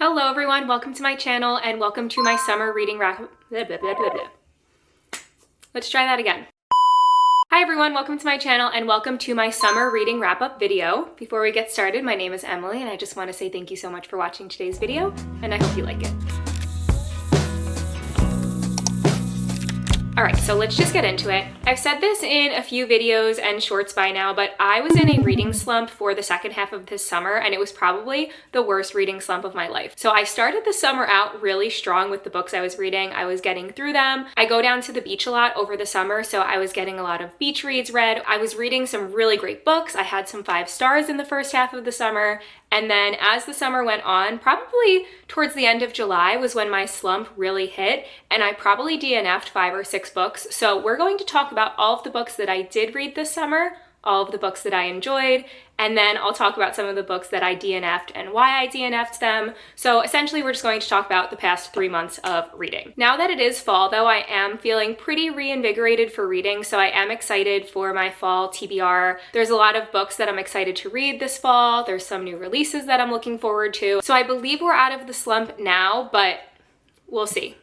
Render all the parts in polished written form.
Hello everyone, welcome to my channel and welcome to my summer reading wrap. Let's try that again. Hi everyone, welcome to my channel and welcome to my summer reading wrap-up video. Before we get started, my name is Emily and I just want to say thank you so much for watching today's video and I hope you like it. Alright, so let's just get into it. I've said this in a few videos and shorts by now, but I was in a reading slump for the second half of this summer and it was probably the worst reading slump of my life. So I started the summer out really strong with the books I was reading. I was getting through them. I go down to the beach a lot over the summer, so I was getting a lot of beach reads read. I was reading some really great books. I had some 5 stars in the first half of the summer. And then as the summer went on, probably towards the end of July was when my slump really hit and I probably DNF'd 5 or 6 books. So we're going to talk about all of the books that I did read this summer, all of the books that I enjoyed, and then I'll talk about some of the books that I DNF'd and why I DNF'd them. So essentially we're just going to talk about the past 3 months of reading. Now that it is fall though, I am feeling pretty reinvigorated for reading, so I am excited for my fall TBR. There's a lot of books that I'm excited to read this fall. There's some new releases that I'm looking forward to. So I believe we're out of the slump now, but we'll see.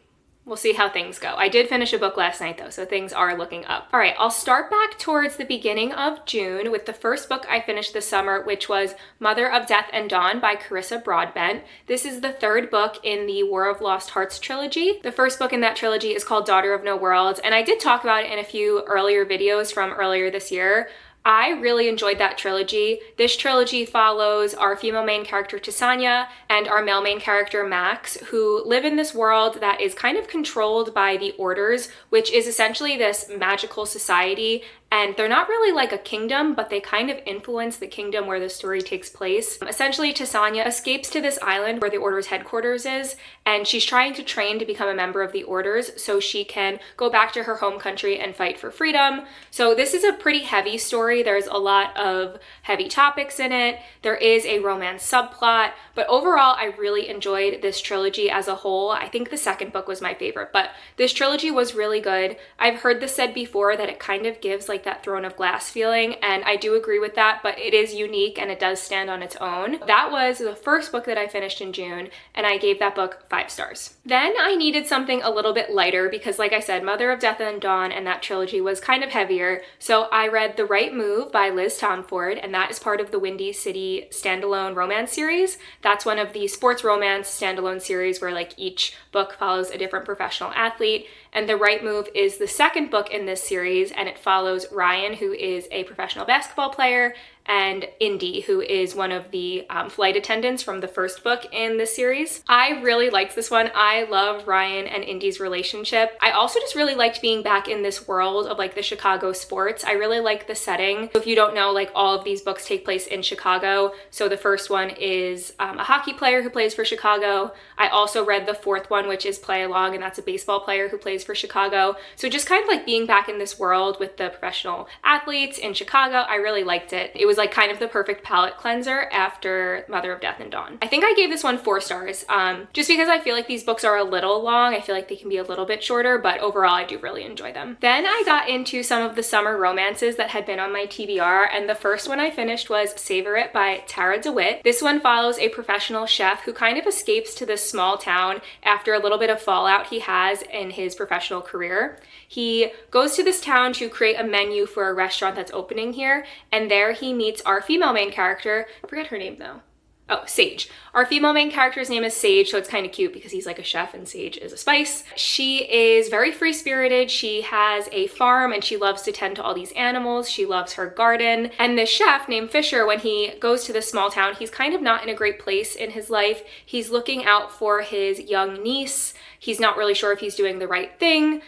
We'll see how things go. I did finish a book last night though, so things are looking up. All right, I'll start back towards the beginning of June with the first book I finished this summer, which was Mother of Death and Dawn by Carissa Broadbent. This is the 3rd book in the War of Lost Hearts trilogy. The first book in that trilogy is called Daughter of No Worlds, and I did talk about it in a few earlier videos from earlier this year. I really enjoyed that trilogy. This trilogy follows our female main character Tysania and our male main character Max, who live in this world that is kind of controlled by the Orders, which is essentially this magical society. And they're not really like a kingdom, but they kind of influence the kingdom where the story takes place. Essentially, Tysania escapes to this island where the Order's headquarters is, and she's trying to train to become a member of the Orders so she can go back to her home country and fight for freedom. So this is a pretty heavy story. There's a lot of heavy topics in it. There is a romance subplot, but overall, I really enjoyed this trilogy as a whole. I think the second book was my favorite, but this trilogy was really good. I've heard this said before that it kind of gives like that Throne of Glass feeling, and I do agree with that, but it is unique and it does stand on its own. That was the first book that I finished in June, and I gave that book 5 stars. Then I needed something a little bit lighter because, like I said, Mother of Death and Dawn and that trilogy was kind of heavier, so I read The Right Move by Liz Tomford, and that is part of the Windy City standalone romance series. That's one of the sports romance standalone series where like each book follows a different professional athlete, and The Right Move is the 2nd book in this series, and it follows Ryan, who is a professional basketball player, and Indy, who is one of the flight attendants from the first book in this series. I really liked this one. I love Ryan and Indy's relationship. I also just really liked being back in this world of like the Chicago sports. I really like the setting. If you don't know, like all of these books take place in Chicago. So the first one is a hockey player who plays for Chicago. I also read the 4th one, which is Play Along, and that's a baseball player who plays for Chicago. So just kind of like being back in this world with the professional athletes in Chicago, I really liked it. It was like kind of the perfect palate cleanser after Mother of Death and Dawn. I think I gave this one 4 stars, just because I feel like these books are a little long. I feel like they can be a little bit shorter, but overall I do really enjoy them. Then I got into some of the summer romances that had been on my TBR, and the first one I finished was Savor It by Tara DeWitt. This one follows a professional chef who kind of escapes to this small town after a little bit of fallout he has in his professional career. He goes to this town to create a menu for a restaurant that's opening here, and there he meets our female main character. I forget her name though. Oh, Sage. Our female main character's name is Sage, so it's kind of cute because he's like a chef and Sage is a spice. She is very free-spirited. She has a farm and she loves to tend to all these animals. She loves her garden. And the chef named Fisher, when he goes to this small town, he's kind of not in a great place in his life. He's looking out for his young niece. He's not really sure if he's doing the right thing.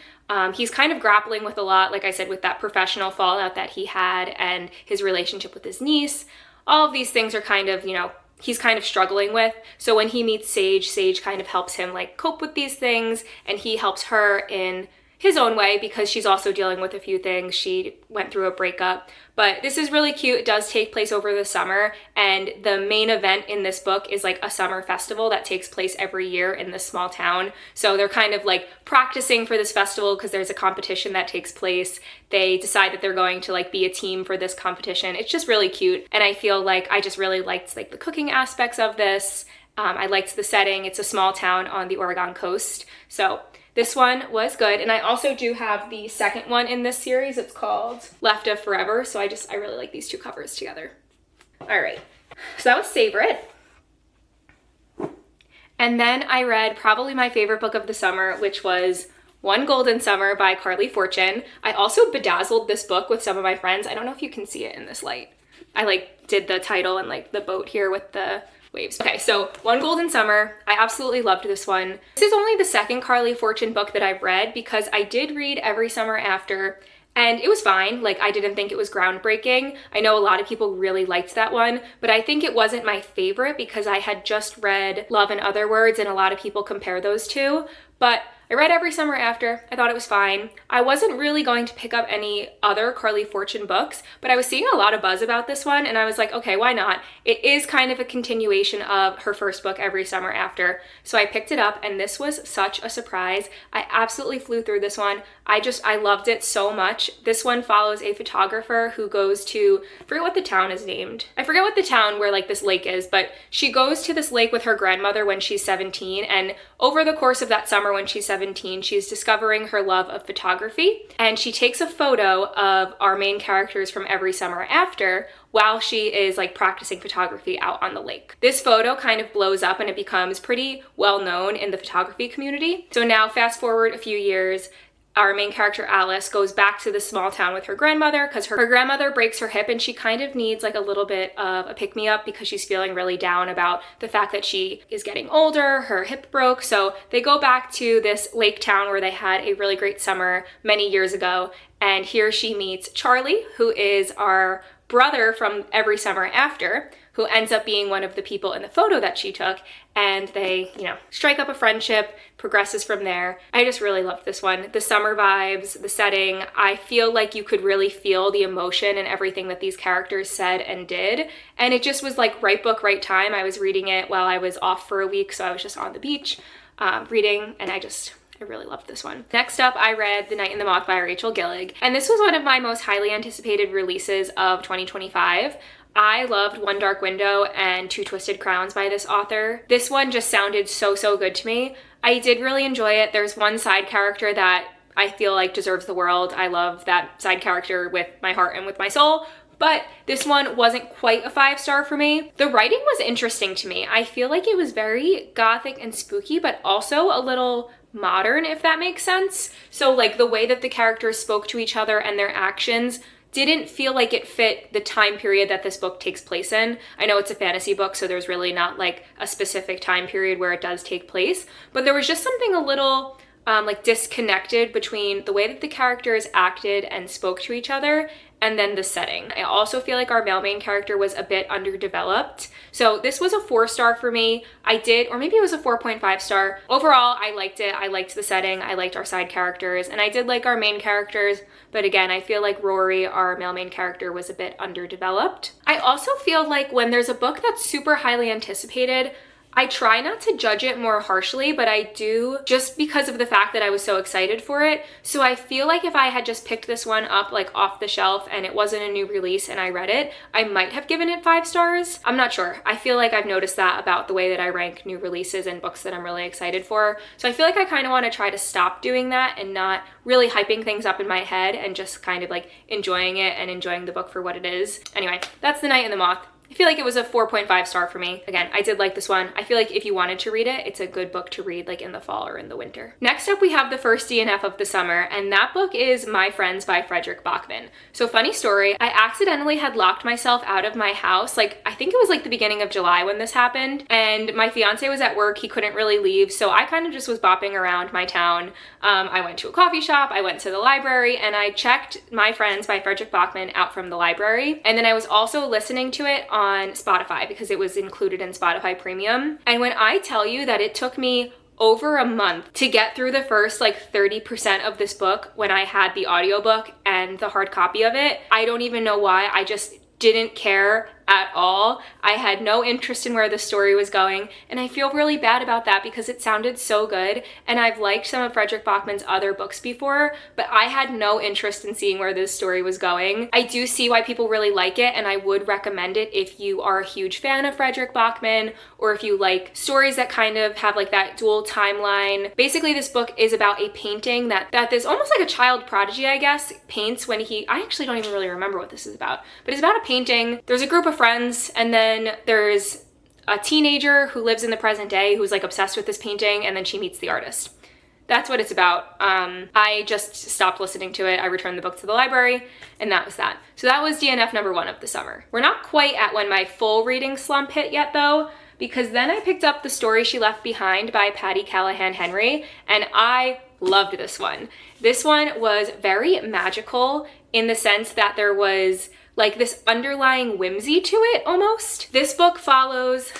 He's kind of grappling with a lot, like I said, with that professional fallout that he had and his relationship with his niece. All of these things are kind of, he's kind of struggling with. So when he meets Sage, Sage kind of helps him like cope with these things, and he helps her in his own way because she's also dealing with a few things. She went through a breakup. But this is really cute. It does take place over the summer, and the main event in this book is like a summer festival that takes place every year in this small town. So they're kind of like practicing for this festival because there's a competition that takes place. They decide that they're going to like be a team for this competition. It's just really cute, and I feel like I just really liked like the cooking aspects of this. I liked the setting. It's a small town on the Oregon coast. So this one was good. And I also do have the second one in this series. It's called Left of Forever. So I really like these two covers together. All right, so that was Savor It. And then I read probably my favorite book of the summer, which was One Golden Summer by Carly Fortune. I also bedazzled this book with some of my friends. I don't know if you can see it in this light. I did the title and the boat here with the waves. Okay, so One Golden Summer. I absolutely loved this one. This is only the second Carly Fortune book that I've read because I did read Every Summer After, and it was fine. I didn't think it was groundbreaking. I know a lot of people really liked that one, but I think it wasn't my favorite because I had just read Love and Other Words, and a lot of people compare those two. But I read Every Summer After. I thought it was fine. I wasn't really going to pick up any other Carly Fortune books, but I was seeing a lot of buzz about this one, and I was like, okay, why not? It is kind of a continuation of her first book, Every Summer After. So I picked it up, and this was such a surprise. I absolutely flew through this one. I loved it so much. This one follows a photographer who goes to, I forget what the town is named. I forget what the town where this lake is, but she goes to this lake with her grandmother when she's 17, and over the course of that summer when she's 17, she's discovering her love of photography, and she takes a photo of our main characters from Every Summer After while she is practicing photography out on the lake. This photo kind of blows up and it becomes pretty well known in the photography community. So now fast forward a few years, our main character Alice goes back to the small town with her grandmother because her grandmother breaks her hip and she kind of needs a little bit of a pick-me-up because she's feeling really down about the fact that she is getting older, her hip broke. So they go back to this lake town where they had a really great summer many years ago, and here she meets Charlie, who is our brother from Every Summer After, who ends up being one of the people in the photo that she took, and they, strike up a friendship, progresses from there. I just really loved this one. The summer vibes, the setting, I feel like you could really feel the emotion and everything that these characters said and did, and it just was right book, right time. I was reading it while I was off for a week, so I was just on the beach reading, and I really loved this one. Next up, I read The Knight the Moth by Rachel Gillig, and this was one of my most highly anticipated releases of 2025. I loved One Dark Window and Two Twisted Crowns by this author. This one just sounded so good to me. I did really enjoy it. There's one side character that I feel deserves the world. I love that side character with my heart and with my soul. But this one wasn't quite a 5-star for me. The writing was interesting to me. I feel like it was very gothic and spooky, but also a little modern, if that makes sense. So the way that the characters spoke to each other and their actions didn't feel like it fit the time period that this book takes place in. I know it's a fantasy book, so there's really not a specific time period where it does take place, but there was just something a little disconnected between the way that the characters acted and spoke to each other and then the setting. I also feel like our male main character was a bit underdeveloped. So this was a 4-star for me. Or maybe it was a 4.5 star. Overall, I liked it. I liked the setting. I liked our side characters, and I did like our main characters. But again, I feel like Rory, our male main character, was a bit underdeveloped. I also feel like when there's a book that's super highly anticipated, I try not to judge it more harshly, but I do just because of the fact that I was so excited for it. So I feel like if I had just picked this one up off the shelf and it wasn't a new release and I read it, I might have given it 5 stars. I'm not sure. I feel like I've noticed that about the way that I rank new releases and books that I'm really excited for. So I feel like I kind of want to try to stop doing that and not really hyping things up in my head and just kind of enjoying it and enjoying the book for what it is. Anyway, that's The Knight the Moth. I feel like it was a 4.5 star for me. Again, I did like this one. I feel like if you wanted to read it, it's a good book to read in the fall or in the winter. Next up, we have the first DNF of the summer, and that book is My Friends by Frederick Bachman. So funny story, I accidentally had locked myself out of my house. I think it was the beginning of July when this happened, and my fiance was at work. He couldn't really leave, so I kind of just was bopping around my town. I went to a coffee shop, I went to the library, and I checked My Friends by Frederick Bachman out from the library. And then I was also listening to it on Spotify because it was included in Spotify Premium. And when I tell you that it took me over a month to get through the first 30% of this book when I had the audiobook and the hard copy of it, I don't even know why. I just didn't care at all. I had no interest in where the story was going, and I feel really bad about that because it sounded so good, and I've liked some of Frederick Bachman's other books before, but I had no interest in seeing where this story was going. I do see why people really like it, and I would recommend it if you are a huge fan of Frederick Bachman, or if you like stories that kind of have like that dual timeline. Basically, this book is about a painting that this almost like a child prodigy, I guess, paints when I actually don't even really remember what this is about, but it's about a painting. There's a group of friends, and then there's a teenager who lives in the present day who's like obsessed with this painting, and then she meets the artist. That's what it's about. I just stopped listening to it. I returned the book to the library, and that was that. So that was DNF number 1 of the summer. We're not quite at when my full reading slump hit yet though, because then I picked up The Story She Left Behind by Patty Callahan Henry, and I loved this one. This one was very magical in the sense that there was like this underlying whimsy to it almost. This book follows,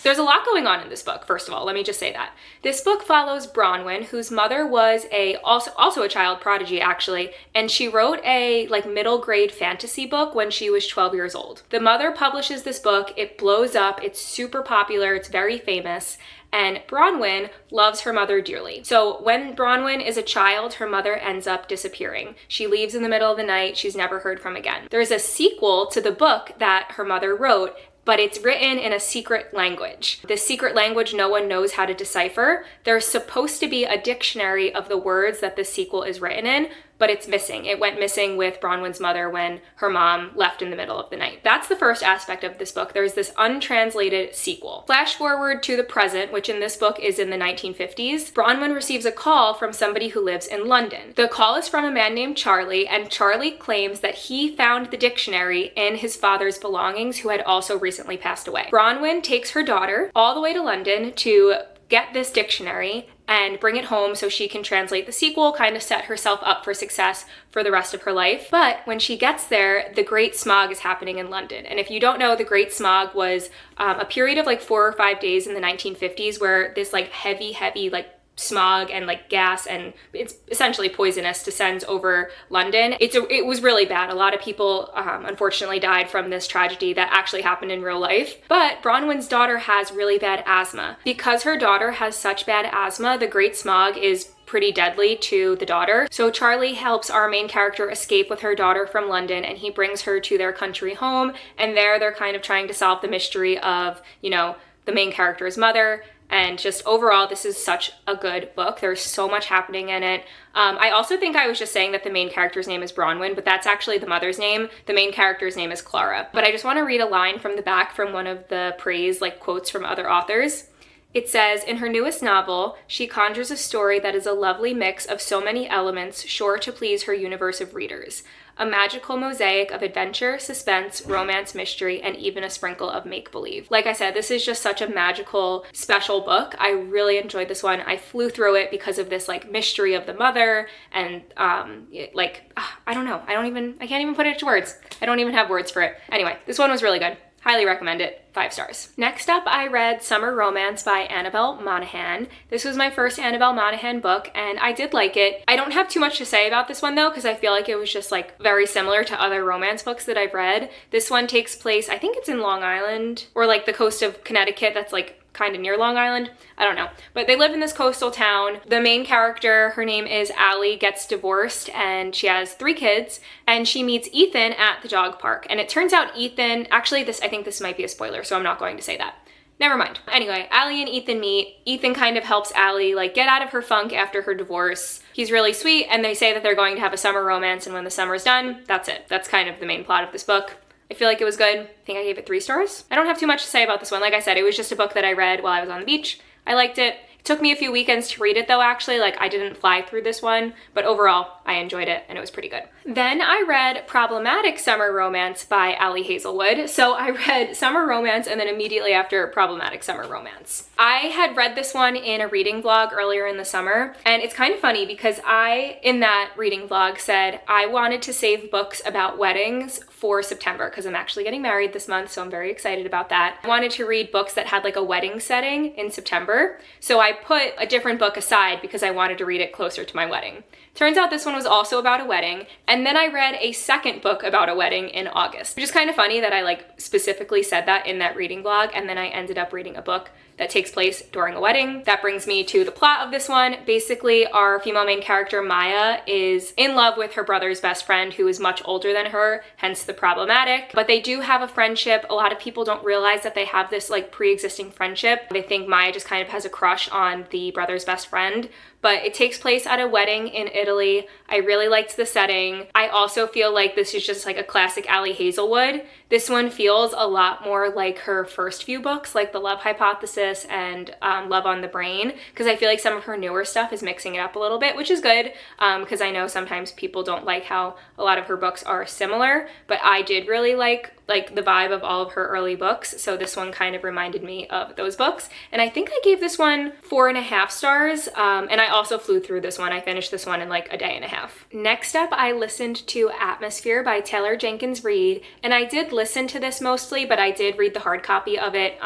there's a lot going on in this book, first of all, let me just say that. This book follows Bronwyn, whose mother was also a child prodigy actually, and she wrote a like middle grade fantasy book when she was 12 years old. The mother publishes this book, it blows up, it's super popular, it's very famous, and Bronwyn loves her mother dearly. So when Bronwyn is a child, her mother ends up disappearing. She leaves in the middle of the night, she's never heard from again. There's a sequel to the book that her mother wrote, but it's written in a secret language. This secret language no one knows how to decipher. There's supposed to be a dictionary of the words that the sequel is written in, but it's missing. It went missing with Bronwyn's mother when her mom left in the middle of the night. That's the first aspect of this book. There's this untranslated sequel. Flash forward to the present, which in this book is in the 1950s. Bronwyn receives a call from somebody who lives in London. The call is from a man named Charlie, and Charlie claims that he found the dictionary in his father's belongings, who had also recently passed away. Bronwyn takes her daughter all the way to London to get this dictionary and bring it home so she can translate the sequel, kind of set herself up for success for the rest of her life. But when she gets there, the Great Smog is happening in London. And if you don't know, the Great Smog was a period of like 4 or 5 days in the 1950s where this like heavy like smog and like gas, and it's essentially poisonous, descends over London. It was really bad. A lot of people unfortunately died from this tragedy that actually happened in real life. But Bronwyn's daughter has really bad asthma. Because her daughter has such bad asthma, the Great Smog is pretty deadly to the daughter. So Charlie helps our main character escape with her daughter from London, and he brings her to their country home, and there they're kind of trying to solve the mystery of, you know, the main character's mother. And just overall, this is such a good book. There's so much happening in it. I also think I was just saying that the main character's name is Bronwyn, but that's actually the mother's name. The main character's name is Clara. But I just want to read a line from the back from one of the praise, like quotes from other authors. It says, in her newest novel, she conjures a story that is a lovely mix of so many elements sure to please her universe of readers. A magical mosaic of adventure, suspense, romance, mystery, and even a sprinkle of make-believe. Like I said, this is just such a magical, special book. I really enjoyed this one. I flew through it because of this like mystery of the mother, and I don't know. I can't even put it into words. I don't even have words for it. Anyway, this one was really good. Highly recommend it. 5 stars. Next up, I read Summer Romance by Annabelle Monaghan. This was my first Annabelle Monaghan book, and I did like it. I don't have too much to say about this one though, because I feel like it was just like very similar to other romance books that I've read. This one takes place, I think it's in Long Island, or like the coast of Connecticut that's like kind of near Long Island. I don't know. But they live in this coastal town. The main character, her name is Allie, gets divorced and she has 3 kids, and she meets Ethan at the dog park. And it turns out Ethan, actually I think this might be a spoiler, so I'm not going to say that. Never mind. Anyway, Allie and Ethan meet. Ethan kind of helps Allie like get out of her funk after her divorce. He's really sweet, and they say that they're going to have a summer romance, and when the summer's done, that's it. That's kind of the main plot of this book. I feel like it was good. I think I gave it 3 stars. I don't have too much to say about this one. Like I said, it was just a book that I read while I was on the beach. I liked it. It took me a few weekends to read it though, actually. Like, I didn't fly through this one, but overall, I enjoyed it and it was pretty good. Then I read Problematic Summer Romance by Ali Hazelwood. So I read Summer Romance and then immediately after Problematic Summer Romance. I had read this one in a reading vlog earlier in the summer, and it's kind of funny because I, in that reading vlog, said I wanted to save books about weddings for September because I'm actually getting married this month, so I'm very excited about that. I wanted to read books that had like a wedding setting in September, so I put a different book aside because I wanted to read it closer to my wedding. Turns out this one was also about a wedding. And then I read a second book about a wedding in August, which is kind of funny that I like specifically said that in that reading blog, and then I ended up reading a book that takes place during a wedding. That brings me to the plot of this one. Basically, our female main character, Maya, is in love with her brother's best friend, who is much older than her, hence the problematic. But they do have a friendship. A lot of people don't realize that they have this like pre-existing friendship. They think Maya just kind of has a crush on the brother's best friend. But it takes place at a wedding in Italy. I really liked the setting. I also feel like this is just like a classic Allie Hazelwood. This one feels a lot more like her first few books, like The Love Hypothesis and Love on the Brain, because I feel like some of her newer stuff is mixing it up a little bit, which is good, because I know sometimes people don't like how a lot of her books are similar, but I did really like the vibe of all of her early books, so this one kind of reminded me of those books. And I think I gave this one 4.5 stars, and I also flew through this one. I finished this one in like a day and a half. Next up, I listened to Atmosphere by Taylor Jenkins Reid, and I did listen to this mostly, but I did read the hard copy of it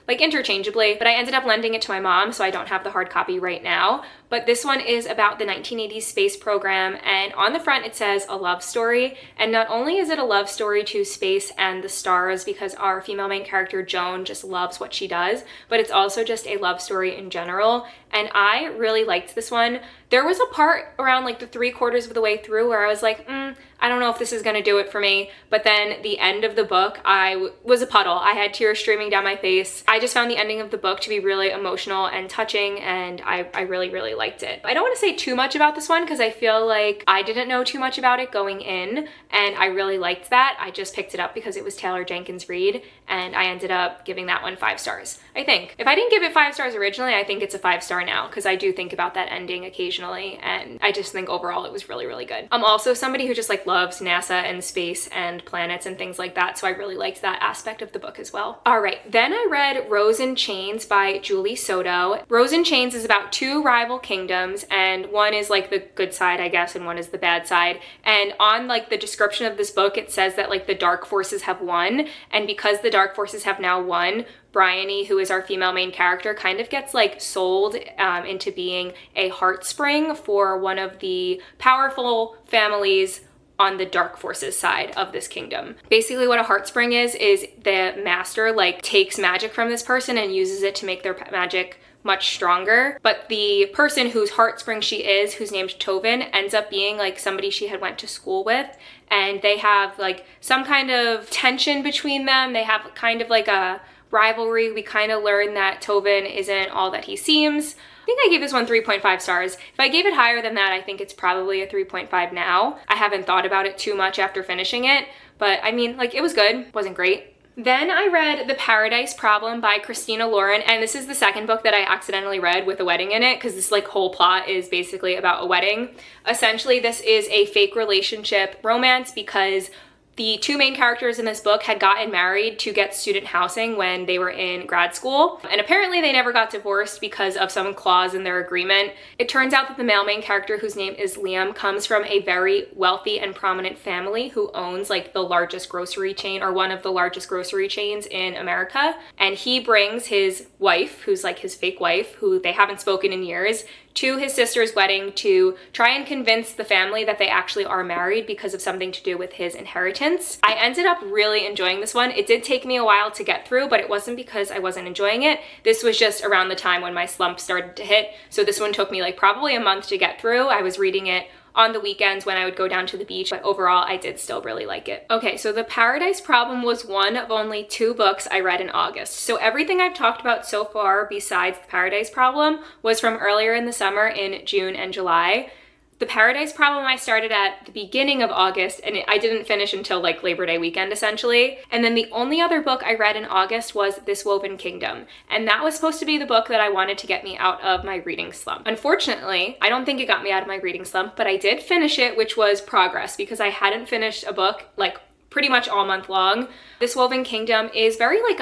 like interchangeably, but I ended up lending it to my mom, so I don't have the hard copy right now. But this one is about the 1980s space program, and on the front it says a love story, and not only is it a love story to space and the stars, because our female main character Joan just loves what she does, but it's also just a love story in general, and I really liked this one. There was a part around like the 3/4 of the way through where I was like, I don't know if this is gonna do it for me, but then the end of the book, I was a puddle. I had tears streaming down my face. I just found the ending of the book to be really emotional and touching, and I really, really liked it. I don't want to say too much about this one because I feel like I didn't know too much about it going in, and I really liked that. I just picked it up because it was Taylor Jenkins Reid, and I ended up giving that one 5 stars, I think. If I didn't give it 5 stars originally, I think it's a 5-star now, because I do think about that ending occasionally, and I just think overall it was really, really good. I'm also somebody who just like loves NASA and space and planets and things like that, so I really liked that aspect of the book as well. All right, then I read Rose in Chains by Julie Soto. Rose in Chains is about 2 rival kingdoms, and one is like the good side, I guess, and one is the bad side. And on like the description of this book, it says that like the dark forces have won, and because the dark forces have now won, Bryony, who is our female main character, kind of gets like sold into being a heartspring for one of the powerful families on the dark forces side of this kingdom. Basically what a heartspring is the master like takes magic from this person and uses it to make their magic much stronger, but the person whose heartspring she is, who's named Tovin, ends up being like somebody she had went to school with, and they have like some kind of tension between them. They have kind of like a rivalry. We kind of learn that Tovin isn't all that he seems. I think I gave this one 3.5 stars. If I gave it higher than that, I think it's probably a 3.5 now. I haven't thought about it too much after finishing it, but I mean, like, it was good. Wasn't great. Then I read The Paradise Problem by Christina Lauren, and this is the second book that I accidentally read with a wedding in it, because this like whole plot is basically about a wedding. Essentially, this is a fake relationship romance because the 2 main characters in this book had gotten married to get student housing when they were in grad school, and apparently they never got divorced because of some clause in their agreement. It turns out that the male main character, whose name is Liam, comes from a very wealthy and prominent family who owns like the largest grocery chain, or one of the largest grocery chains in America, and he brings his wife, who's like his fake wife, who they haven't spoken in years, to his sister's wedding to try and convince the family that they actually are married because of something to do with his inheritance. I ended up really enjoying this one. It did take me a while to get through, but it wasn't because I wasn't enjoying it. This was just around the time when my slump started to hit, so this one took me like probably a month to get through. I was reading it on the weekends when I would go down to the beach, but overall I did still really like it. Okay, so The Paradise Problem was one of only 2 books I read in August. So everything I've talked about so far besides The Paradise Problem was from earlier in the summer in June and July. The Paradise Problem I started at the beginning of August, and I didn't finish until like Labor Day weekend essentially. And then the only other book I read in August was This Woven Kingdom, and that was supposed to be the book that I wanted to get me out of my reading slump. Unfortunately, I don't think it got me out of my reading slump, but I did finish it, which was progress, because I hadn't finished a book like pretty much all month long. This Woven Kingdom is very like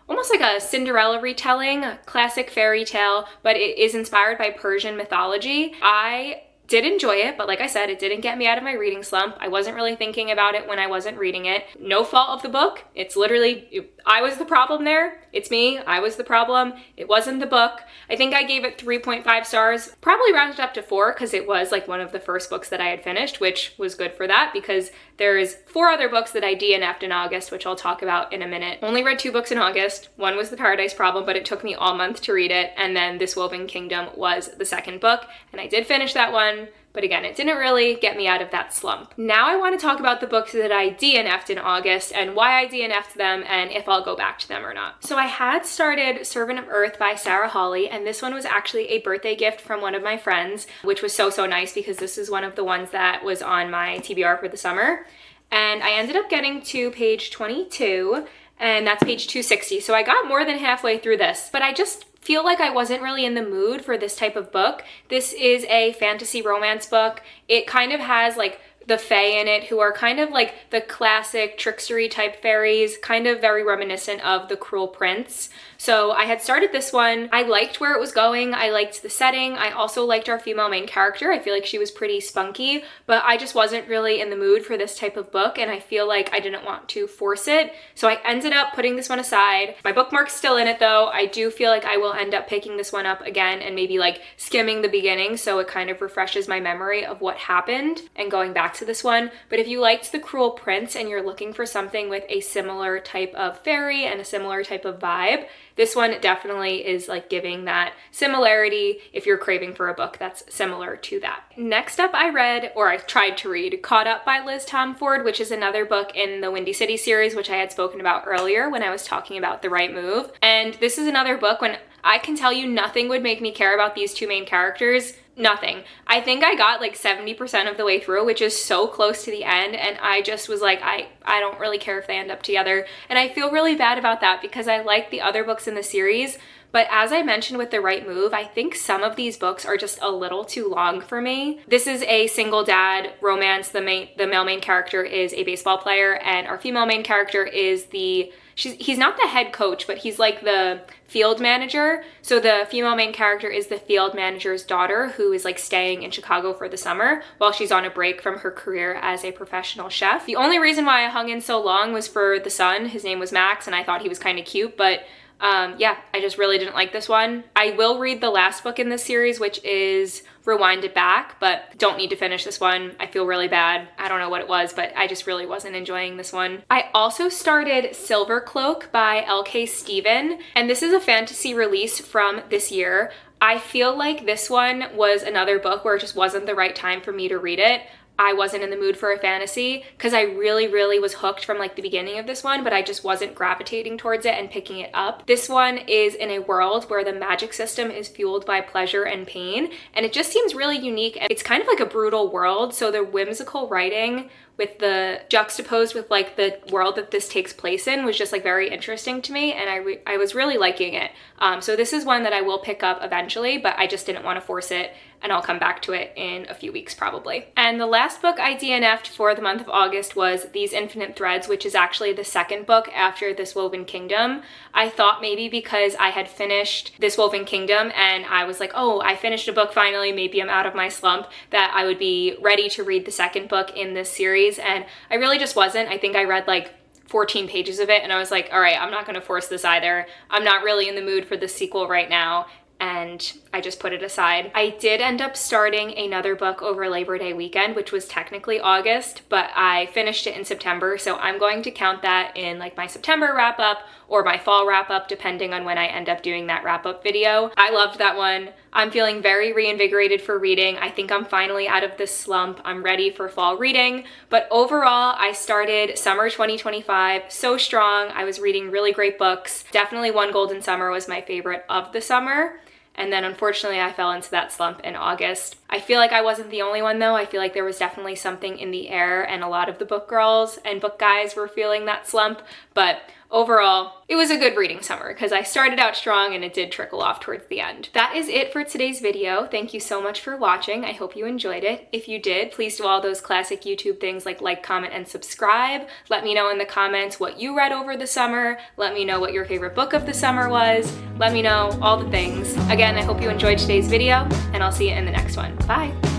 almost like a Cinderella retelling, a classic fairy tale, but it is inspired by Persian mythology. I did enjoy it, but like I said, it didn't get me out of my reading slump. I wasn't really thinking about it when I wasn't reading it. No fault of the book. It's literally, I was the problem there. It's me. I was the problem. It wasn't the book. I think I gave it 3.5 stars, probably rounded up to 4 because it was like one of the first books that I had finished, which was good for that because there's 4 other books that I DNF'd in August, which I'll talk about in a minute. Only read 2 books in August. One was The Paradise Problem, but it took me all month to read it. And then This Woven Kingdom was the second book. And I did finish that one. But again, it didn't really get me out of that slump. Now I want to talk about the books that I DNF'd in August and why I DNF'd them and if I'll go back to them or not. So I had started Servant of Earth by Sarah Hawley, and this one was actually a birthday gift from one of my friends, which was so nice because this is one of the ones that was on my TBR for the summer. And I ended up getting to page 22, and that's page 260. So I got more than halfway through this, but I just feel like I wasn't really in the mood for this type of book. This is a fantasy romance book. It kind of has like the fae in it, who are kind of like the classic trickstery type fairies, kind of very reminiscent of The Cruel Prince. So I had started this one. I liked where it was going. I liked the setting. I also liked our female main character. I feel like she was pretty spunky, but I just wasn't really in the mood for this type of book, and I feel like I didn't want to force it. So I ended up putting this one aside. My bookmark's still in it though. I do feel like I will end up picking this one up again and maybe like skimming the beginning so it kind of refreshes my memory of what happened and going back to this one. But if you liked The Cruel Prince and you're looking for something with a similar type of fairy and a similar type of vibe, this one definitely is like giving that similarity if you're craving for a book that's similar to that. Next up I read, or I tried to read, Caught Up by Liz Tomford, which is another book in the Windy City series, which I had spoken about earlier when I was talking about The Right Move. And this is another book when I can tell you nothing would make me care about these 2 main characters. Nothing. I think I got like 70% of the way through, which is so close to the end, and I just was like, I don't really care if they end up together. And I feel really bad about that because I like the other books in the series. But as I mentioned with The Right Move, I think some of these books are just a little too long for me. This is a single dad romance. The male main character is a baseball player, and our female main character is he's not the head coach, but he's like the field manager. So the female main character is the field manager's daughter who is like staying in Chicago for the summer while she's on a break from her career as a professional chef. The only reason why I hung in so long was for the son. His name was Max, and I thought he was kind of cute, but yeah, I just really didn't like this one. I will read the last book in this series, which is Rewind It Back, but don't need to finish this one. I feel really bad. I don't know what it was, but I just really wasn't enjoying this one. I also started Silver Cloak by L.K. Stephen, and this is a fantasy release from this year. I feel like this one was another book where it just wasn't the right time for me to read it. I wasn't in the mood for a fantasy because I really was hooked from like the beginning of this one, but I just wasn't gravitating towards it and picking it up. This one is in a world where the magic system is fueled by pleasure and pain, and it just seems really unique, and it's kind of like a brutal world. So the whimsical writing with the juxtaposed with like the world that this takes place in was just like very interesting to me, and I was really liking it. So this is one that I will pick up eventually, but I just didn't want to force it, and I'll come back to it in a few weeks probably. And the last book I DNF'd for the month of August was These Infinite Threads, which is actually the second book after This Woven Kingdom. I thought maybe because I had finished This Woven Kingdom and I was like, oh, I finished a book finally, maybe I'm out of my slump, that I would be ready to read the second book in this series, and I really just wasn't. I think I read like 14 pages of it and I was like, all right, I'm not going to force this either. I'm not really in the mood for the sequel right now, and I just put it aside. I did end up starting another book over Labor Day weekend, which was technically August, but I finished it in September, so I'm going to count that in like my September wrap up or my fall wrap up, depending on when I end up doing that wrap up video. I loved that one. I'm feeling very reinvigorated for reading. I think I'm finally out of this slump. I'm ready for fall reading, but overall, I started summer 2025 so strong. I was reading really great books. Definitely One Golden Summer was my favorite of the summer. And then unfortunately I fell into that slump in August. I feel like I wasn't the only one though. I feel like there was definitely something in the air, and a lot of the book girls and book guys were feeling that slump. But overall, it was a good reading summer because I started out strong and it did trickle off towards the end. That is it for today's video. Thank you so much for watching. I hope you enjoyed it. If you did, please do all those classic YouTube things like, comment, and subscribe. Let me know in the comments what you read over the summer. Let me know what your favorite book of the summer was. Let me know all the things. Again, I hope you enjoyed today's video, and I'll see you in the next one. Bye.